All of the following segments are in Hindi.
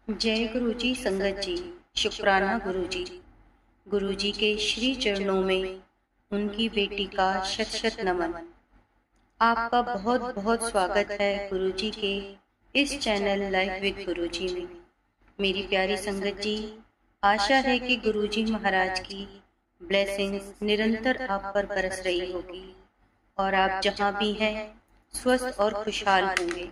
जय गुरु जी। संगत जी, शुक्राना गुरु जी। गुरु जी के श्री चरणों में उनकी बेटी का शत शत नमन। आपका बहुत बहुत स्वागत है गुरु जी के इस चैनल लाइफ विद गुरु जी में। मेरी प्यारी संगत जी, आशा है कि गुरु जी महाराज की ब्लेसिंग्स निरंतर आप पर बरस रही होगी और आप जहाँ भी हैं स्वस्थ और खुशहाल होंगे।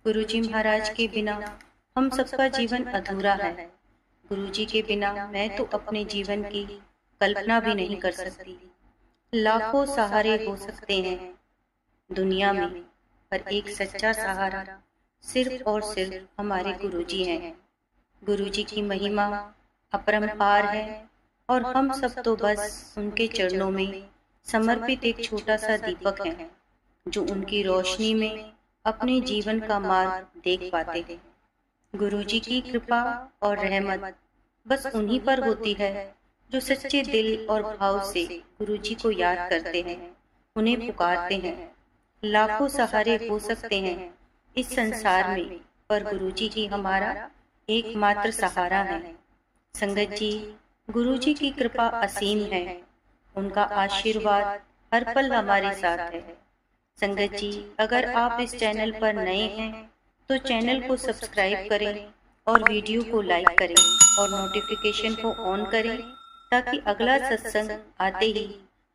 गुरु जी महाराज के बिना हम सबका जीवन अधूरा है। गुरु जी के बिना मैं तो अपने जीवन की कल्पना भी नहीं कर सकती। लाखों सहारे हो सकते हैं दुनिया में, पर एक सच्चा सहारा सिर्फ और सिर्फ हमारे गुरु जी हैं। गुरु जी की महिमा अपरंपार है और हम सब तो बस उनके चरणों में समर्पित एक छोटा सा दीपक है जो उनकी रोशनी में अपने जीवन का मार्ग देख पाते हैं। गुरु जी की कृपा और रहमत बस उन्हीं पर होती है जो सच्चे दिल और भाव से गुरु जी को याद करते हैं, उन्हें पुकारते हैं। लाखों सहारे हो सकते हैं इस संसार में, पर गुरु जी ही हमारा एकमात्र सहारा है। संगत जी, गुरु जी की कृपा असीम है, उनका आशीर्वाद हर पल हमारे साथ है। संगत जी, अगर आप इस चैनल पर नए हैं तो चैनल को सब्सक्राइब करें और वीडियो को लाइक करें और नोटिफिकेशन को ऑन करें ताकि अगला सत्संग आते ही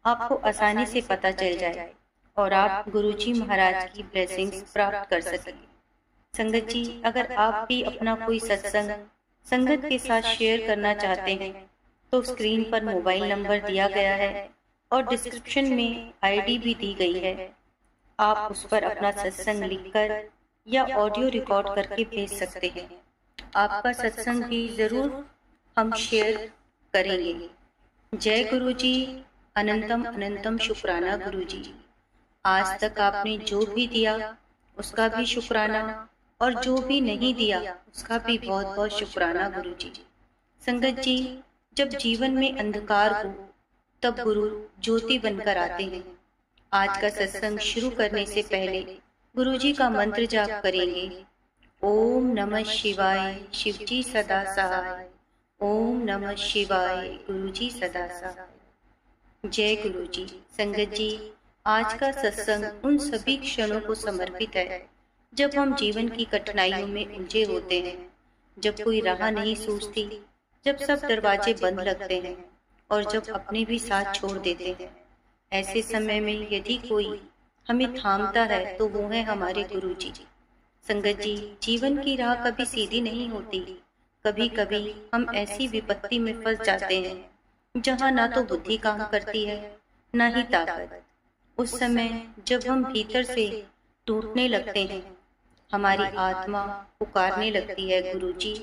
आपको आसानी से पता चल जाए और आप गुरुजी महाराज की ब्लेसिंग्स प्राप्त कर सकें। संगत जी, अगर आप भी अपना कोई सत्संग संगत के साथ शेयर करना चाहते हैं तो स्क्रीन पर मोबाइल नंबर दिया गया है और डिस्क्रिप्शन में आईडी भी दी गई है। आप उस पर अपना सत्संग लिखकर या ऑडियो रिकॉर्ड करके भेज सकते हैं। आपका सत्संग भी जरूर हम शेयर करेंगे। जय गुरु जी। अनंतम अनंतम शुक्राना गुरु जी। आज तक आपने जो भी दिया उसका भी शुक्राना और जो भी नहीं दिया उसका भी बहुत बहुत शुक्राना गुरु जी। संगत जी, जब जीवन में अंधकार हो तब गुरु ज्योति बनकर आते हैं। आज का सत्संग शुरू करने से पहले गुरु जी का मंत्र जाप करेंगे। ओम नमः शिवाय, शिव जी सदा सहाय। ओम नमः शिवाय, गुरु जी सदा सहाय। जय गुरु जी। संगत जी, आज का सत्संग उन सभी क्षणों को समर्पित है जब हम जीवन की कठिनाइयों में उलझे होते हैं, जब कोई राह नहीं सूझती, जब सब दरवाजे बंद लगते हैं और जब अपने भी साथ छोड़ देते हैं। ऐसे समय में यदि कोई हमें थामता है तो वो है हमारे गुरु जी। संगत जी, जीवन की राह कभी सीधी नहीं होती। कभी कभी हम ऐसी विपत्ति में फंस जाते हैं जहाँ ना तो बुद्धि काम करती है ना ही ताकत। उस समय जब हम भीतर से टूटने लगते हैं, हमारी आत्मा पुकारने लगती है गुरु जी,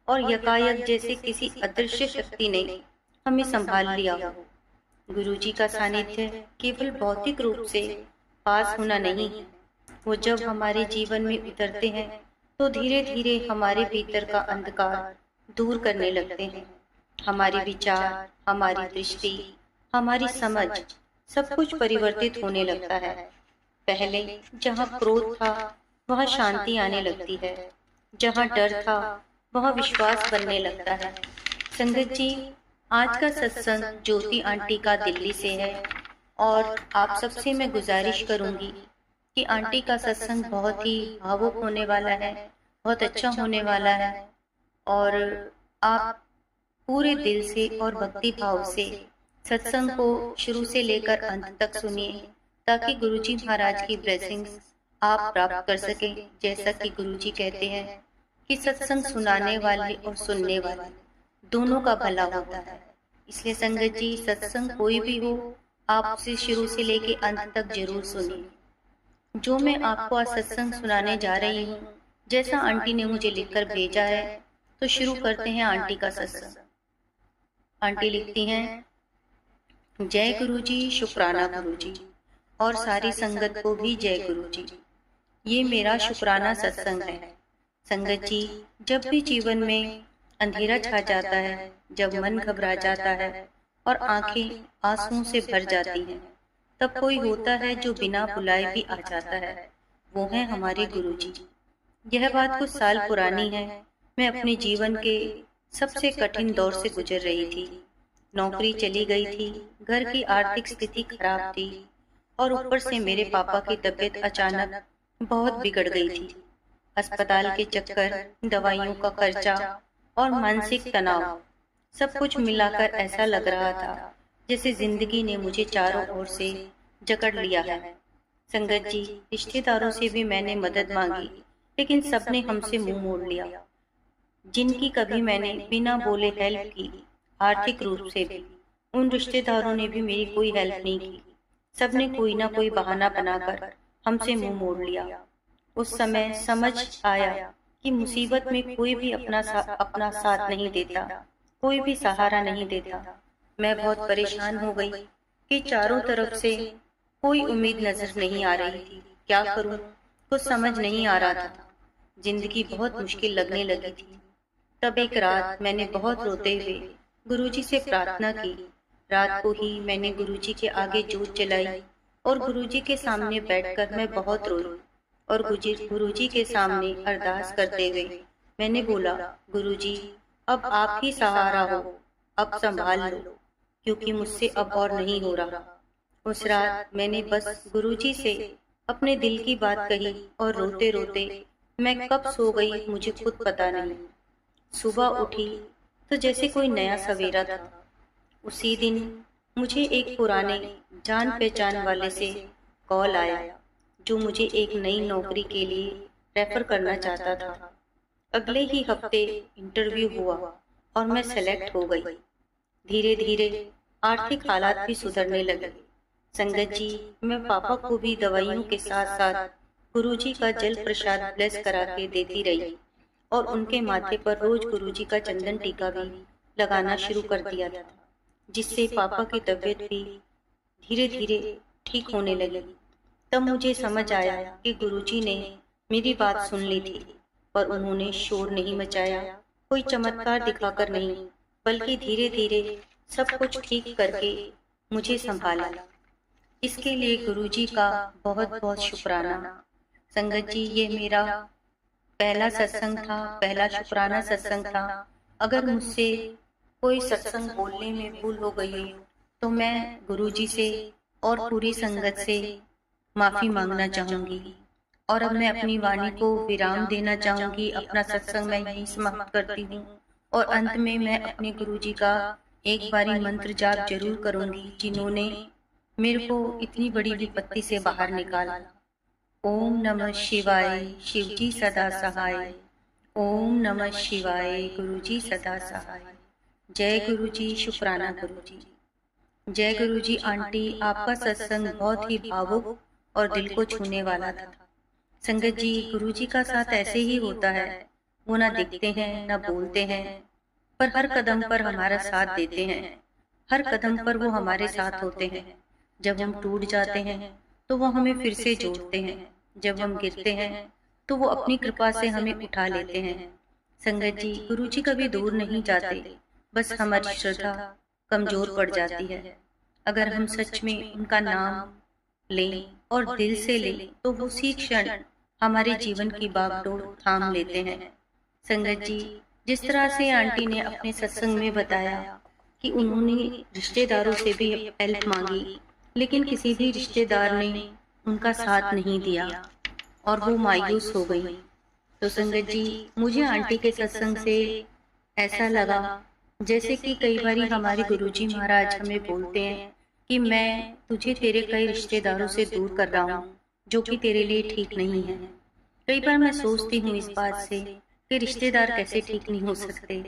और यकायक जैसे किसी अदृश्य शक्ति ने हमें संभाल लिया हो। गुरु जी का सानिध्य केवल भौतिक रूप से पास होना नहीं है, वो जब हमारे जीवन में उतरते हैं तो धीरे धीरे हमारे भीतर का अंधकार दूर करने लगते हैं। हमारे विचार, हमारी दृष्टि, हमारी समझ सब कुछ परिवर्तित होने लगता है। पहले जहाँ क्रोध था वहाँ शांति आने लगती है, जहाँ डर था वहाँ विश्वास बनने लगता है। संगत जी, आज का सत्संग ज्योति आंटी का दिल्ली से है और आप सबसे मैं गुजारिश करूंगी कि आंटी का सत्संग बहुत ही भावुक होने वाला है, बहुत अच्छा होने वाला है और आप पूरे दिल से और भक्ति भाव से सत्संग को शुरू से लेकर अंत तक सुनिए ताकि गुरुजी महाराज की ब्लेसिंग्स आप प्राप्त कर सकें। जैसा कि गुरुजी कहते हैं कि सत्संग सुनाने वाले और सुनने वाले दोनों का भला होता है। इसलिए संगत जी, सत्संग कोई भी हो आप उसे शुरू से लेके अंत तक जरूर सुनिए। जो मैं आपको आज सत्संग सुनाने जा रही हूँ, जैसा आंटी ने मुझे लिखकर भेजा है, तो शुरू करते हैं आंटी का सत्संग। आंटी लिखती हैं, जय गुरु जी, शुक्राना गुरु जी और सारी संगत को भी जय गुरु जी। ये मेरा शुक्राना सत्संग है। संगत जी, जब भी जीवन में अंधेरा छा जाता है, जब मन घबरा जाता है और आंखें आंसुओं से भर जाती हैं, तब कोई होता है जो बिना बुलाए भी आ जाता है। वो है हमारे गुरुजी। यह बात कुछ साल पुरानी है मैं अपने जीवन के सबसे कठिन दौर से गुजर रही थी। नौकरी चली गई थी, घर की आर्थिक स्थिति खराब थी और ऊपर से मेरे पापा की तबीयत अचानक बहुत बिगड़ गई थी। अस्पताल के चक्कर, दवाइयों का खर्चा और मानसिक तनाव, सब कुछ मिलाकर ऐसा लग रहा था जैसे जिंदगी ने मुझे चारों ओर से जकड़ लिया है। संगत जी, रिश्तेदारों से भी मैंने मदद मांगी, लेकिन सबने हमसे मुंह मोड़ लिया। जिनकी कभी मैंने बिना बोले हेल्प की, आर्थिक रूप से भी, उन रिश्तेदारों ने भी मेरी कोई हेल्प नहीं की। सबने कोई ना कोई बहाना बनाकर हमसे मुंह मोड़ लिया। उस समय समझ आया कि मुसीबत में कोई भी अपना साथ नहीं देता, कोई भी सहारा नहीं देता। मैं बहुत परेशान हो गई कि चारों तरफ से कोई उम्मीद नजर नहीं आ रही थी। क्या करूं, कुछ समझ नहीं आ रहा था। जिंदगी बहुत मुश्किल लगने लगी थी। तब एक रात मैंने बहुत रोते हुए गुरुजी से प्रार्थना की। रात को ही मैंने गुरुजी के आगे जोत जलाई और गुरुजी के सामने बैठकर मैं बहुत रोई और गुरुजी के सामने अरदास करते हुए मैंने बोला, गुरुजी, अब आप ही सहारा हो, अब संभाल लो, क्योंकि मुझसे अब और नहीं हो रहा। उस रात मैंने बस गुरुजी से अपने दिल की बात कही और रोते रोते मैं कब सो गई मुझे खुद पता नहीं। सुबह उठी तो जैसे कोई नया सवेरा था। उसी दिन मुझे एक पुराने जान पहचान वाले से कॉल आया जो मुझे एक नई नौकरी के लिए रेफर करना चाहता था। अगले ही हफ्ते इंटरव्यू हुआ और मैं सेलेक्ट हो गई। धीरे धीरे आर्थिक हालात भी सुधरने लगे। संगत जी, मैं पापा को भी दवाइयों के साथ साथ गुरुजी का जल प्रसाद ब्लेस करा के देती रही और उनके माथे पर रोज गुरुजी का चंदन टीका भी लगाना शुरू कर दिया था, जिससे पापा की तबीयत भी धीरे धीरे ठीक होने लगी। तब मुझे समझ आया कि गुरुजी ने मेरी बात सुन ली थी, पर उन्होंने शोर नहीं मचाया, कोई चमत्कार दिखाकर नहीं, बल्कि धीरे धीरे सब कुछ ठीक करके मुझे संभाला। इसके लिए गुरुजी का बहुत बहुत शुक्राना। संगत जी, ये मेरा पहला सत्संग था, पहला शुक्राना सत्संग था। अगर मुझसे कोई सत्संग बोलने में भूल हो गई हो तो मैं गुरुजी से और पूरी संगत से माफी मांगना चाहूंगी। और अब मैं अपनी वाणी को विराम देना चाहूंगी। अपना सत्संग मैं यहीं समाप्त करती हूँ और अंत में मैं अपने गुरुजी का एक बारी मंत्र जाप जरूर करूंगी, जिन्होंने मेरे को इतनी बड़ी विपत्ति से बाहर निकाला। ओम नमः शिवाय, शिवजी सदा सहाय। ओम नमः शिवाय, गुरुजी सदा सहाय। जय गुरुजी, शुक्राना गुरुजी। जय गुरुजी। आंटी, आपका सत्संग बहुत ही भावुक और दिल को छूने वाला था। संगत जी, गुरुजी का साथ ऐसे ही होता है। वो ना दिखते हैं, ना बोलते हैं, पर हर कदम पर हमारा साथ देते हैं। हर कदम पर वो हमारे साथ होते हैं। जब हम टूट जाते हैं तो वो हमें फिर से जोड़ते हैं। जब हम गिरते हैं तो वो अपनी कृपा से हमें उठा लेते हैं। संगत जी, गुरुजी कभी दूर नहीं जाते, बस हमारी श्रद्धा कमजोर पड़ जाती है। अगर हम सच में उनका नाम लें और दिल से लें तो वो उसी क्षण हमारे जीवन की बागडोर थाम लेते हैं। संगत जी, जिस तरह से आंटी ने अपने सत्संग में बताया कि उन्होंने रिश्तेदारों से भी हेल्प मांगी, लेकिन किसी भी रिश्तेदार ने उनका साथ नहीं दिया और वो मायूस हो गई। तो संगत जी, मुझे आंटी के सत्संग से ऐसा लगा जैसे कि कई बार हमारे गुरुजी महाराज हमें बोलते हैं कि मैं तुझे तेरे कई रिश्तेदारों से दूर कर रहा हूँ, जो कि तेरे लिए ठीक नहीं है। कई बार मैं सोचती हूँ इस बात से कि रिश्तेदार कैसे ठीक नहीं हो सकते,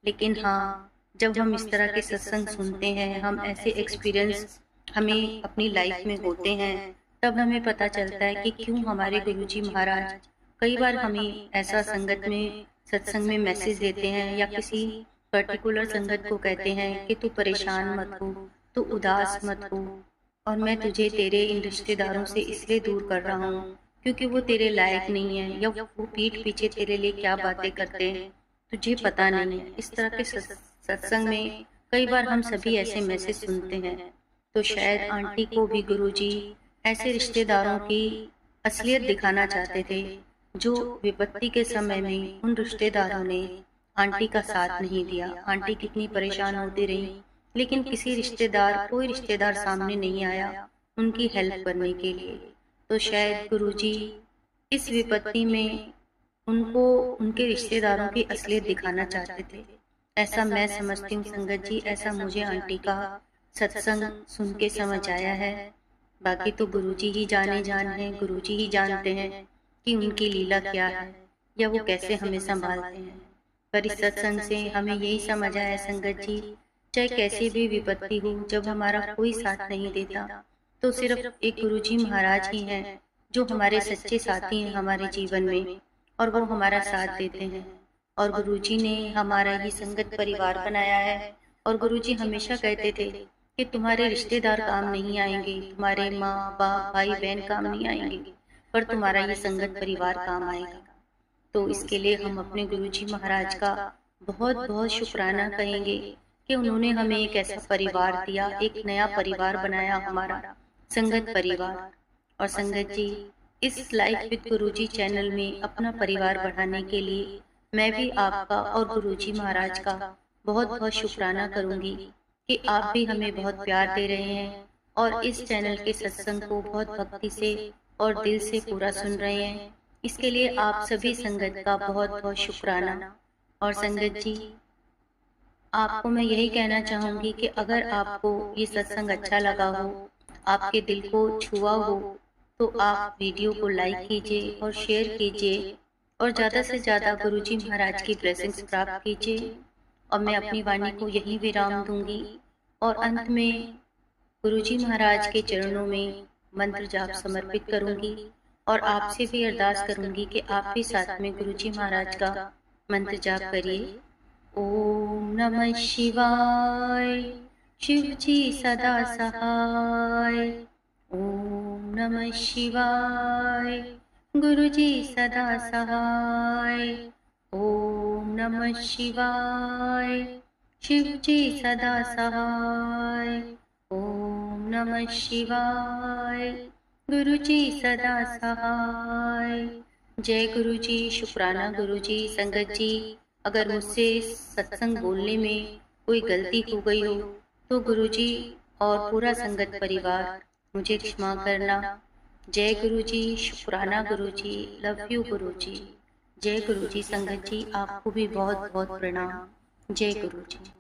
लेकिन हाँ, जब हम इस तरह के सत्संग सुनते हैं, हम ऐसे एक्सपीरियंस हमें अपनी लाइफ में होते हैं, तब हमें पता चलता है कि क्यों हमारे गुरुजी महाराज कई बार हमें ऐसा संगत में सत्संग में मैसेज देते हैं या किसी पर्टिकुलर संगत को कहते हैं कि तू परेशान मत हो, तू उदास मत हो, और मैं तुझे तेरे इन रिश्तेदारों से इसलिए दूर कर रहा हूँ क्योंकि वो तेरे लायक नहीं है, या वो पीठ पीछे तेरे लिए क्या बातें करते हैं तुझे पता नहीं है। इस तरह के सत्संग में कई बार हम सभी ऐसे मैसेज सुनते हैं। तो शायद आंटी को भी गुरुजी ऐसे रिश्तेदारों की असलियत दिखाना चाहते थे, जो विपत्ति के समय में उन रिश्तेदारों ने आंटी का साथ नहीं दिया। आंटी कितनी परेशान होती रही, लेकिन किसी रिश्तेदार, कोई रिश्तेदार सामने नहीं आया उनकी हेल्प करने के लिए। तो शायद गुरुजी इस विपत्ति में उनको उनके रिश्तेदारों की असलियत दिखाना चाहते थे। ऐसा मैं समझती हूँ संगत जी, ऐसा मुझे आंटी का सत्संग सुन के समझ आया है। बाकी तो गुरुजी ही जाने जान है, गुरुजी ही जानते हैं कि उनकी लीला क्या है या वो कैसे हमें संभालते हैं। पर इस सत्संग से हमें यही समझ आया संगत जी, चाहे कैसी भी विपत्ति हो, जब हमारा कोई साथ नहीं देता तो सिर्फ एक गुरुजी महाराज ही हैं जो हमारे सच्चे साथी हैं हमारे जीवन में, और वो हमारा साथ देते हैं। और गुरुजी ने हमारा ये संगत परिवार बनाया है। और गुरुजी हमेशा कहते थे कि तुम्हारे रिश्तेदार काम नहीं आएंगे, तुम्हारे माँ बाप भाई बहन काम नहीं आएंगे, पर तुम्हारा ये संगत परिवार काम आएगा। तो इसके लिए हम अपने गुरुजी महाराज का बहुत बहुत शुक्राना कहेंगे कि उन्होंने हमें एक ऐसा परिवार दिया, एक नया परिवार बनाया, हमारा संगत परिवार। और संगत जी, इस लाइफ विद गुरुजी चैनल में अपना परिवार बढ़ाने के लिए मैं भी आपका और गुरुजी महाराज का बहुत बहुत शुक्राना करूंगी कि आप भी हमें बहुत प्यार दे रहे हैं और इस चैनल के सत्संग को बहुत भक्ति से और दिल से पूरा सुन रहे हैं। इसके लिए आप सभी संगत का बहुत बहुत शुक्राना। और संगत जी, आपको मैं यही कहना चाहूँगी कि अगर आपको ये सत्संग अच्छा लगा हो, आपके दिल को छुआ हो, तो आप वीडियो को लाइक कीजिए और शेयर कीजिए और ज़्यादा से ज़्यादा गुरुजी महाराज की ब्लेसिंग्स प्राप्त कीजिए। और मैं अपनी वाणी को यहीं विराम दूंगी और अंत में गुरुजी महाराज के चरणों में मंत्र जाप समर्पित करूंगी और आपसे भी अरदास करूंगी कि आप भी साथ में गुरुजी महाराज का मंत्र जाप करिए। ओम नमः शिवाय, शिव जी सदा सहाय। ओम नमः शिवाय, गुरुजी सदा सहाय। ओम नमः शिवाय, शिव जी सदा सहाय। ओम नमः शिवाय, गुरुजी सदा सहाय। जय गुरुजी, शुक्राना गुरुजी। संगत जी, अगर मुझसे सत्संग बोलने में कोई गलती हो गई हो तो गुरुजी और पूरा संगत परिवार मुझे क्षमा करना। जय गुरुजी, शुक्राना गुरुजी, लव यू गुरुजी। जय गुरुजी। संगत जी, आपको भी बहुत बहुत प्रणाम। जय गुरुजी।